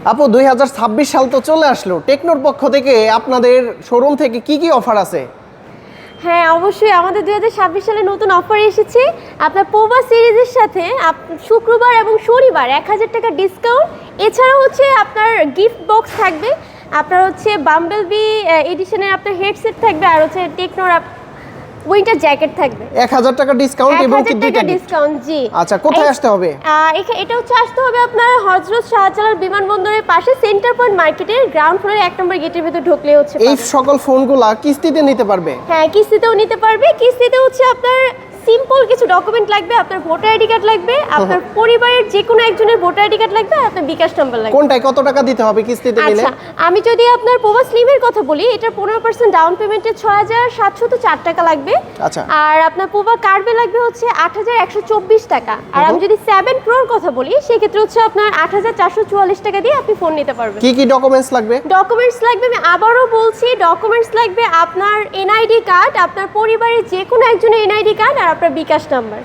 আপু 2026 সাল তো চলে আসলো, টেকনোর পক্ষ থেকে আপনাদের শোরুম থেকে কি কি অফার আছে? হ্যাঁ, অবশ্যই আমাদের 2026 সালে নতুন অফার এসেছে। আপনার পোভা সিরিজের সাথে শুক্রবার এবং শনিবার 1000 টাকা ডিসকাউন্ট। এছাড়া হচ্ছে আপনার গিফট বক্স থাকবে, আপনার হচ্ছে বাম্বলবি এডিশনের আপনার হেডসেট থাকবে, আর হচ্ছে টেকনোর উইন্টার জ্যাকেট থাকবে। 1000 টাকা ডিসকাউন্ট এবং কি 1000 দুইটা টাকা ডিসকাউন্ট, জি। আচ্ছা, কোথায় আসতে হবে? এটা হচ্ছে আসতে হবে আপনার হযরত শাহজালাল বিমানবন্দরের পাশে সেন্টার পয়েন্ট মার্কেটের গ্রাউন্ড ফ্লোরে 1 নম্বর গেটের ভিতর ঢুকলে হচ্ছে এই পাবেন। সকল ফোনগুলা কিস্তিতে নিতে পারবে? হ্যাঁ, কিস্তিতেও নিতে পারবে। কিস্তিতে হচ্ছে আপনার সিম্পল কিছু ডকুমেন্ট লাগবে, আপনার ভোটার আইডি কার্ড লাগবে, আপনার পরিবারের যে কোনো একজনের ভোটার আইডি কার্ড লাগবে, আর আপনার বিকাশ নাম্বার লাগবে। কোনটায় কত টাকা দিতে হবে কিস্তিতে নিলে? আচ্ছা, আমি যদি আপনার পোভা স্লিমের কথা বলি, এটার 15% ডাউন পেমেন্টে 6704 টাকা লাগবে। আচ্ছা। আর আপনার পোভা কার্ভে লাগবে হচ্ছে 8124 টাকা। আর আমি যদি 7 প্রোর কথা বলি, সেক্ষেত্রে হচ্ছে আপনার 8444 টাকা দিয়ে আপনি ফোন নিতে পারবেন। কি কি ডকুমেন্টস লাগবে? ডকুমেন্টস লাগবে, আমি আবারও বলছি, ডকুমেন্টস লাগবে আপনার এনআইডি কার্ড, আপনার পরিবারের যে কোনো একজনের এনআইডি কার্ড, আর আপনার বিকাশ নাম্বার।